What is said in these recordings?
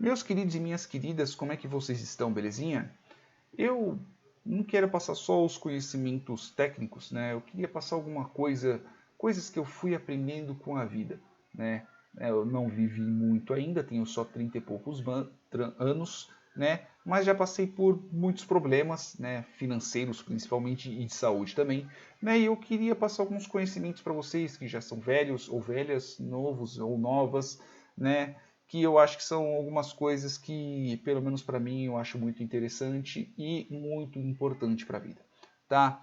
Meus queridos e minhas queridas, como é que vocês estão, belezinha? Eu não quero passar só os conhecimentos técnicos, né? Eu queria passar alguma coisa, coisas que eu fui aprendendo com a vida, né? Eu não vivi muito ainda, tenho só 30 e poucos anos, né? Mas já passei por muitos problemas, né? Financeiros principalmente e de saúde também, né? E eu queria passar alguns conhecimentos para vocês que já são velhos ou velhas, novos ou novas, né? Que eu acho que são algumas coisas que, pelo menos para mim, eu acho muito interessante e muito importante para a vida, tá?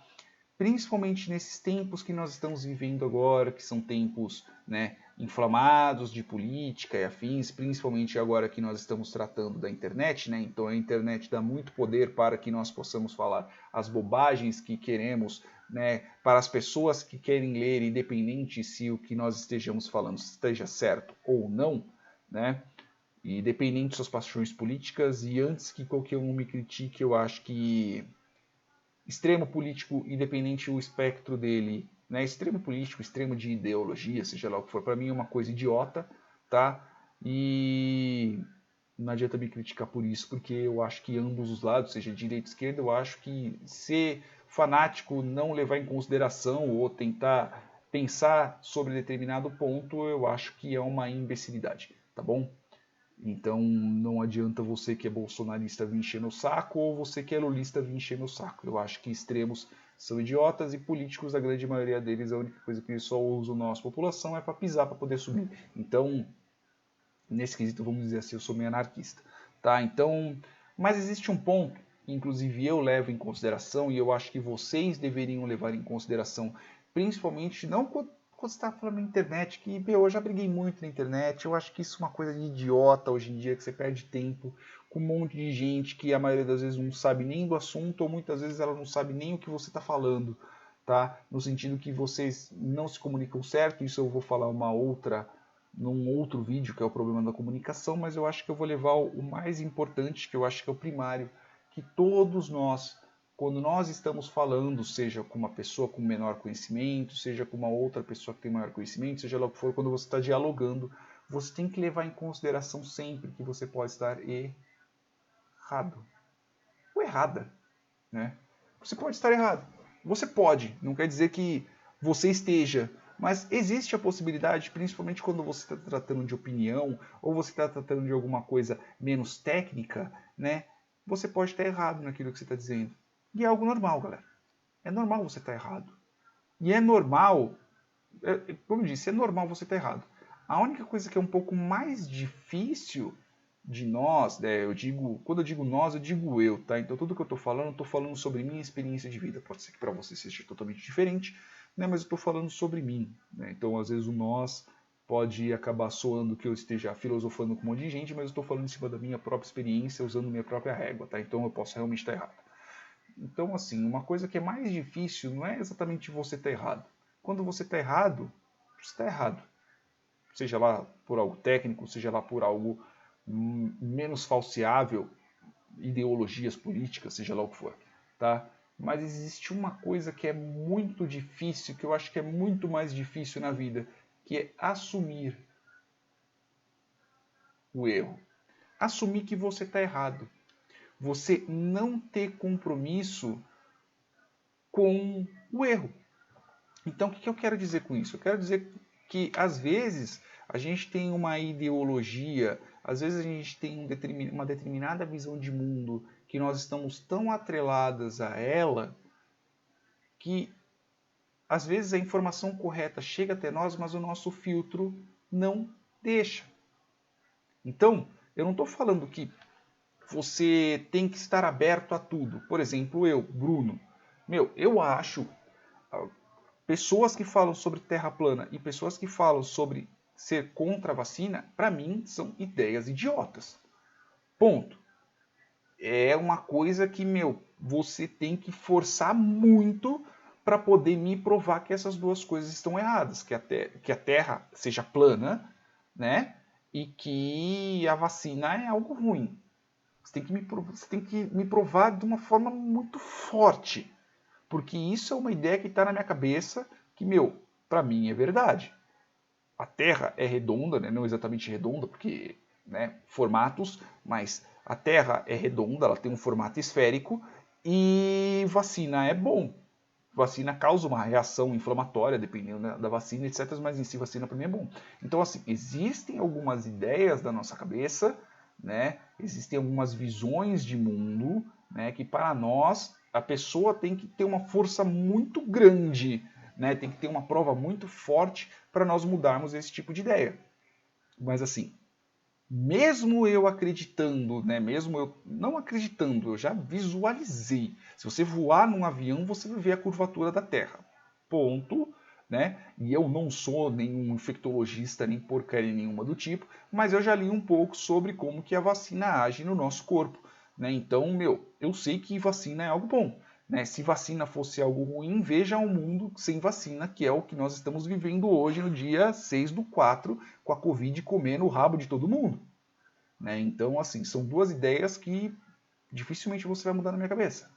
Principalmente nesses tempos que nós estamos vivendo agora, que são tempos, né, inflamados de política e afins, principalmente agora que nós estamos tratando da internet, né? Então a internet dá muito poder para que nós possamos falar as bobagens que queremos, né, para as pessoas que querem ler, independente se o que nós estejamos falando esteja certo ou não, né? E dependente de suas paixões políticas, e antes que qualquer um me critique, eu acho que extremo político, independente o espectro dele, né? Extremo político, extremo de ideologia, seja lá o que for, para mim é uma coisa idiota, tá? E não adianta me criticar por isso, porque eu acho que ambos os lados, seja direita e esquerda, eu acho que ser fanático, não levar em consideração ou tentar pensar sobre determinado ponto, eu acho que é uma imbecilidade, tá bom? Então não adianta você que é bolsonarista vir encher meu saco ou você que é lulista vir encher meu saco. Eu acho que extremos são idiotas e políticos, a grande maioria deles, a única coisa que eles só usam nossa população é para pisar para poder subir. Então, nesse quesito, vamos dizer assim, eu sou meio anarquista. Tá? Então, mas existe um ponto que inclusive eu levo em consideração e eu acho que vocês deveriam levar em consideração, principalmente não quando você está falando na internet, que eu já briguei muito na internet, eu acho que isso é uma coisa de idiota hoje em dia, que você perde tempo com um monte de gente que a maioria das vezes não sabe nem do assunto, ou muitas vezes ela não sabe nem o que você está falando, tá? No sentido que vocês não se comunicam certo, isso eu vou falar num outro vídeo, que é o problema da comunicação, mas eu acho que eu vou levar o mais importante, que eu acho que é o primário, que todos nós, quando nós estamos falando, seja com uma pessoa com menor conhecimento, seja com uma outra pessoa que tem maior conhecimento, seja lá o que for, quando você está dialogando, você tem que levar em consideração sempre que você pode estar errado. Ou errada, né? Você pode estar errado. Você pode, não quer dizer que você esteja, mas existe a possibilidade, principalmente quando você está tratando de opinião ou você está tratando de alguma coisa menos técnica, né? Você pode estar errado naquilo que você está dizendo. E é algo normal, galera. É normal você estar errado. E é normal, como eu disse, é normal você estar errado. A única coisa que é um pouco mais difícil de nós, né, quando eu digo nós, eu digo eu, tá? Então tudo que eu estou falando sobre minha experiência de vida. Pode ser que para você seja totalmente diferente, né, mas eu estou falando sobre mim, né? Então às vezes o nós pode acabar soando que eu esteja filosofando com um monte de gente, mas eu estou falando em cima da minha própria experiência, usando minha própria régua, tá? Então eu posso realmente estar errado. Então assim, uma coisa que é mais difícil não é exatamente você estar errado. Quando você está errado, você está errado. Seja lá por algo técnico, seja lá por algo menos falseável, ideologias políticas, seja lá o que for, tá? Mas existe uma coisa que é muito difícil, que eu acho que é muito mais difícil na vida, que é assumir o erro. Assumir que você está errado. Você não ter compromisso com o erro. Então, o que eu quero dizer com isso? Eu quero dizer que, às vezes, a gente tem uma ideologia, às vezes a gente tem uma determinada visão de mundo que nós estamos tão atreladas a ela que, às vezes, a informação correta chega até nós, mas o nosso filtro não deixa. Então, eu não estou falando que você tem que estar aberto a tudo. Por exemplo, eu, Bruno, eu acho pessoas que falam sobre terra plana e pessoas que falam sobre ser contra a vacina, para mim, são ideias idiotas. Ponto. É uma coisa que, você tem que forçar muito para poder me provar que essas duas coisas estão erradas, que a Terra seja plana, né? E que a vacina é algo ruim. Você tem que me provar de uma forma muito forte. Porque isso é uma ideia que está na minha cabeça que, para mim é verdade. A Terra é redonda, né? Não exatamente redonda, porque né, formatos, mas a Terra é redonda, ela tem um formato esférico e vacina é bom. Vacina causa uma reação inflamatória, dependendo da vacina, etc. Mas em si, vacina para mim é bom. Então, assim, existem algumas ideias da nossa cabeça, né? Existem algumas visões de mundo, né? Que para nós, a pessoa tem que ter uma força muito grande, né? Tem que ter uma prova muito forte para nós mudarmos esse tipo de ideia. Mas, assim, mesmo eu acreditando, né, mesmo eu não acreditando, eu já visualizei. Se você voar num avião, você vai ver a curvatura da Terra. Ponto. Né? E eu não sou nenhum infectologista, nem porcaria nenhuma do tipo, mas eu já li um pouco sobre como que a vacina age no nosso corpo. Né? Então, eu sei que vacina é algo bom. Né? Se vacina fosse algo ruim, veja um mundo sem vacina, que é o que nós estamos vivendo hoje, no dia 6/4, com a Covid comendo o rabo de todo mundo. Né? Então, assim, são duas ideias que dificilmente você vai mudar na minha cabeça.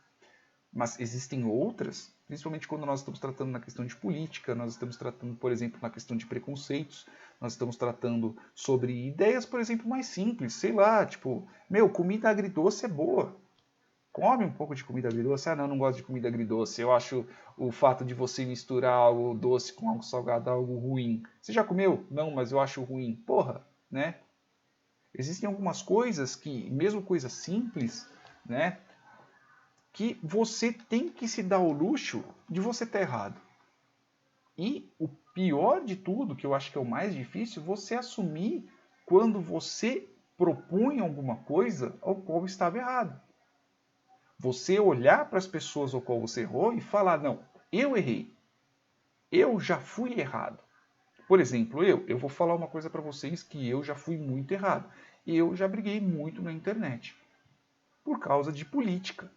Mas existem outras, principalmente quando nós estamos tratando na questão de política, nós estamos tratando, por exemplo, na questão de preconceitos, nós estamos tratando sobre ideias, por exemplo, mais simples, sei lá, tipo, comida agridoce é boa. Come um pouco de comida agridoce. Ah, não gosto de comida agridoce. Eu acho o fato de você misturar algo doce com algo salgado algo ruim. Você já comeu? Não, mas eu acho ruim. Porra, né? Existem algumas coisas que, mesmo coisas simples, né, que você tem que se dar o luxo de você estar errado. E o pior de tudo, que eu acho que é o mais difícil, você assumir quando você propõe alguma coisa ao qual estava errado. Você olhar para as pessoas ao qual você errou e falar, não, eu errei. Eu já fui errado. Por exemplo, eu vou falar uma coisa para vocês que eu já fui muito errado. Eu já briguei muito na internet. Por causa de política.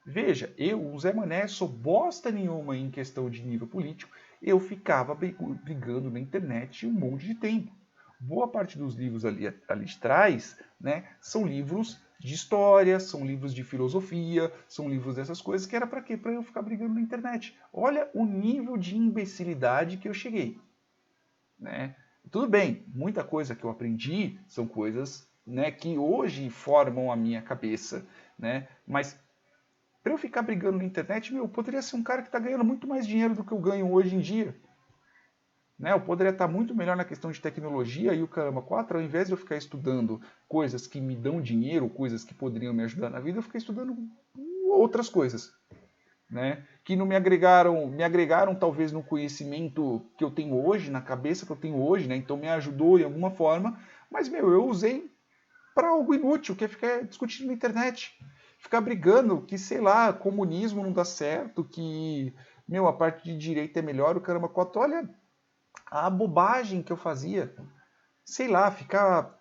Veja, o Zé Mané, sou bosta nenhuma em questão de nível político. Eu ficava brigando na internet um monte de tempo. Boa parte dos livros ali de trás, né, são livros de história, são livros de filosofia, são livros dessas coisas que era para quê? Para eu ficar brigando na internet. Olha o nível de imbecilidade que eu cheguei. Né? Tudo bem, muita coisa que eu aprendi são coisas, né, que hoje formam a minha cabeça. Né? Mas para eu ficar brigando na internet, eu poderia ser um cara que está ganhando muito mais dinheiro do que eu ganho hoje em dia. Né? Eu poderia estar muito melhor na questão de tecnologia e o caramba 4, ao invés de eu ficar estudando coisas que me dão dinheiro, coisas que poderiam me ajudar na vida, eu fiquei estudando outras coisas. Né? Que não me agregaram talvez no conhecimento que eu tenho hoje, na cabeça que eu tenho hoje, né? Então me ajudou de alguma forma, mas eu usei para algo inútil, que é ficar discutindo na internet, ficar brigando, que sei lá, comunismo não dá certo, que a parte de direita é melhor, o caramba 4, olha a bobagem que eu fazia, sei lá, ficar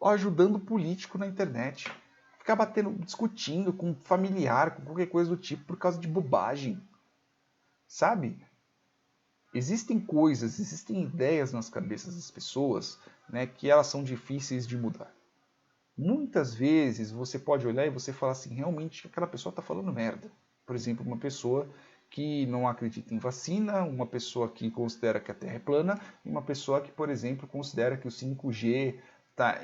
ajudando político na internet, ficar discutindo com familiar, com qualquer coisa do tipo por causa de bobagem, sabe? Existem coisas, existem ideias nas cabeças das pessoas, né, que elas são difíceis de mudar. Muitas vezes você pode olhar e você falar assim, realmente aquela pessoa está falando merda. Por exemplo, uma pessoa que não acredita em vacina, uma pessoa que considera que a Terra é plana, e uma pessoa que, por exemplo, considera que o 5G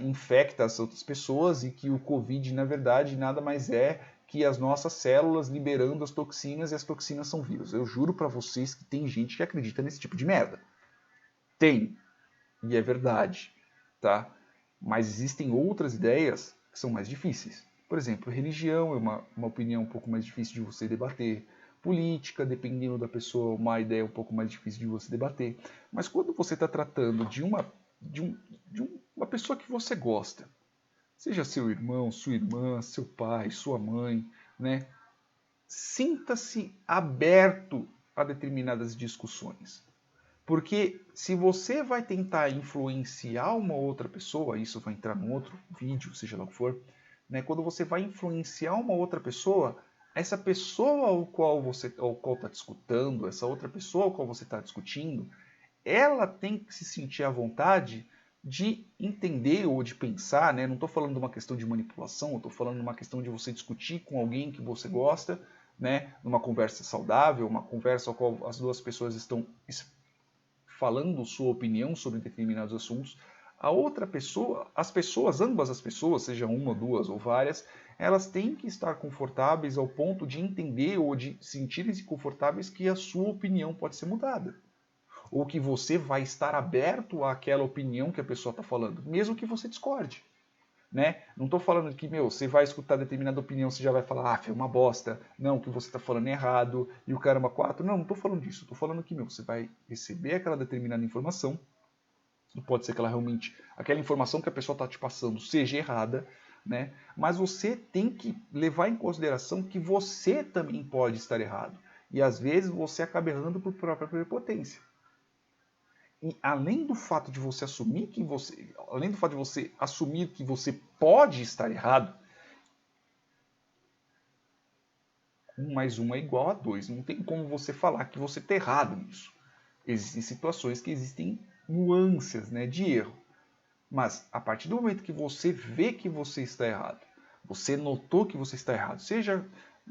infecta as outras pessoas e que o Covid, na verdade, nada mais é que as nossas células liberando as toxinas e as toxinas são vírus. Eu juro para vocês que tem gente que acredita nesse tipo de merda. Tem. E é verdade. Tá? Mas existem outras ideias que são mais difíceis. Por exemplo, religião é uma opinião um pouco mais difícil de você debater. Política, dependendo da pessoa, uma ideia um pouco mais difícil de você debater. Mas quando você está tratando de uma pessoa que você gosta, seja seu irmão, sua irmã, seu pai, sua mãe, né? Sinta-se aberto a determinadas discussões. Porque se você vai tentar influenciar uma outra pessoa, isso vai entrar num outro vídeo, seja lá o que for, né? Quando você vai influenciar uma outra pessoa, essa pessoa ao qual está discutindo, essa outra pessoa ao qual você está discutindo, ela tem que se sentir à vontade de entender ou de pensar, né? Não estou falando de uma questão de manipulação, eu estou falando de uma questão de você discutir com alguém que você gosta, né? Numa conversa saudável, uma conversa ao qual as duas pessoas estão falando sua opinião sobre determinados assuntos, A outra pessoa, ambas as pessoas, seja uma, duas ou várias, elas têm que estar confortáveis ao ponto de entender ou de sentirem-se confortáveis que a sua opinião pode ser mudada. Ou que você vai estar aberto àquela opinião que a pessoa está falando, mesmo que você discorde. Né? Não estou falando que, você vai escutar determinada opinião, você já vai falar, é uma bosta, não, o que você está falando é errado, e o caramba 4. Não estou falando disso. Estou falando que, você vai receber aquela determinada informação, e pode ser que ela realmente, aquela informação que a pessoa está te passando seja errada, né? Mas você tem que levar em consideração que você também pode estar errado. E às vezes você acaba errando por própria prepotência. E além do fato de você assumir que você pode estar errado, 1 mais 1 é igual a 2. Não tem como você falar que você está errado nisso. Existem situações que existem nuances, né, de erro. Mas a partir do momento que você vê que você está errado, você notou que você está errado, seja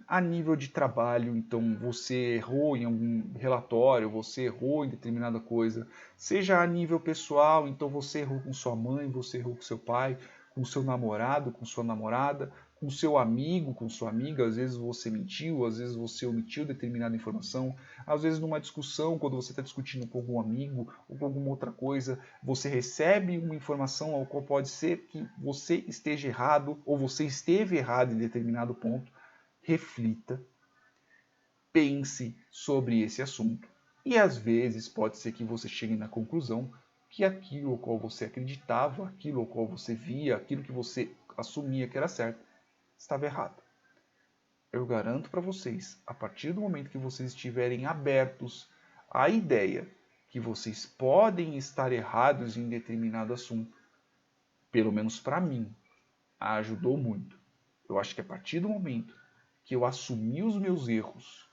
a nível de trabalho, então você errou em algum relatório, você errou em determinada coisa, seja a nível pessoal, então você errou com sua mãe, você errou com seu pai, com seu namorado, com sua namorada, com seu amigo, com sua amiga, às vezes você mentiu, às vezes você omitiu determinada informação, às vezes numa discussão, quando você está discutindo com algum amigo ou com alguma outra coisa, você recebe uma informação ao qual pode ser que você esteja errado ou você esteve errado em determinado ponto. Reflita, pense sobre esse assunto e às vezes pode ser que você chegue na conclusão que aquilo ao qual você acreditava, aquilo ao qual você via, aquilo que você assumia que era certo, estava errado. Eu garanto para vocês, a partir do momento que vocês estiverem abertos à ideia que vocês podem estar errados em determinado assunto, pelo menos para mim, ajudou muito. Eu acho que a partir do momento que eu assumi os meus erros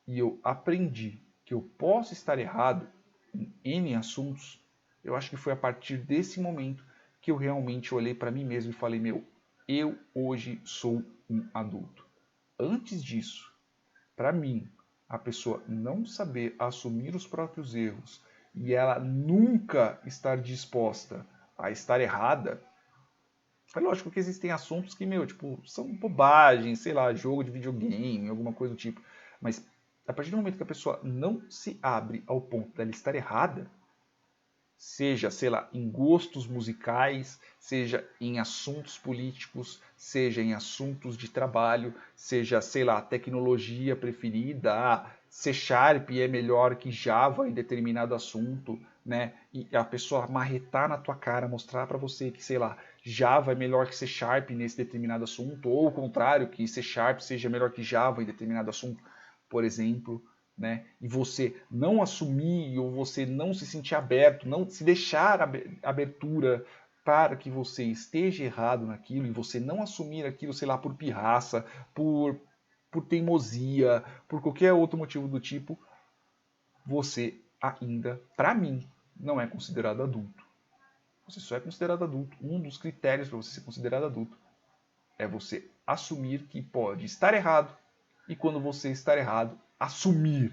e eu aprendi que eu posso estar errado em N assuntos, eu acho que foi a partir desse momento que eu realmente olhei para mim mesmo e falei, eu hoje sou um adulto. Antes disso, para mim, a pessoa não saber assumir os próprios erros e ela nunca estar disposta a estar errada, é lógico que existem assuntos que, são bobagem, sei lá, jogo de videogame, alguma coisa do tipo. Mas a partir do momento que a pessoa não se abre ao ponto dela estar errada, seja, sei lá, em gostos musicais, seja em assuntos políticos, seja em assuntos de trabalho, seja, sei lá, tecnologia preferida, C# é melhor que Java em determinado assunto, né? E a pessoa marretar na tua cara, mostrar para você que, sei lá, Java é melhor que C# nesse determinado assunto, ou o contrário, que C# seja melhor que Java em determinado assunto, por exemplo. Né? E você não assumir ou você não se sentir aberto, não se deixar abertura para que você esteja errado naquilo e você não assumir aquilo, sei lá, por pirraça, por teimosia, por qualquer outro motivo do tipo, você ainda, para mim, não é considerado adulto. Você só é considerado adulto. Um dos critérios para você ser considerado adulto é você assumir que pode estar errado e quando você estar errado, assumir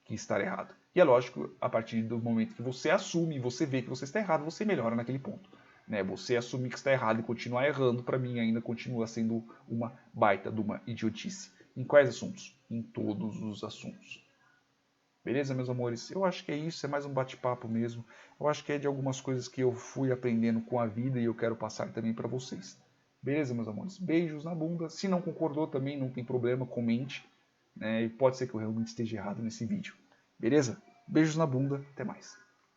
que está errado. E é lógico, a partir do momento que você assume e você vê que você está errado, você melhora naquele ponto. Né? Você assumir que está errado e continuar errando, para mim, ainda continua sendo uma baita de uma idiotice. Em quais assuntos? Em todos os assuntos. Beleza, meus amores? Eu acho que é isso, é mais um bate-papo mesmo. Eu acho que é de algumas coisas que eu fui aprendendo com a vida e eu quero passar também para vocês. Beleza, meus amores? Beijos na bunda. Se não concordou também, não tem problema, comente. Né? E pode ser que eu realmente esteja errado nesse vídeo. Beleza? Beijos na bunda, até mais.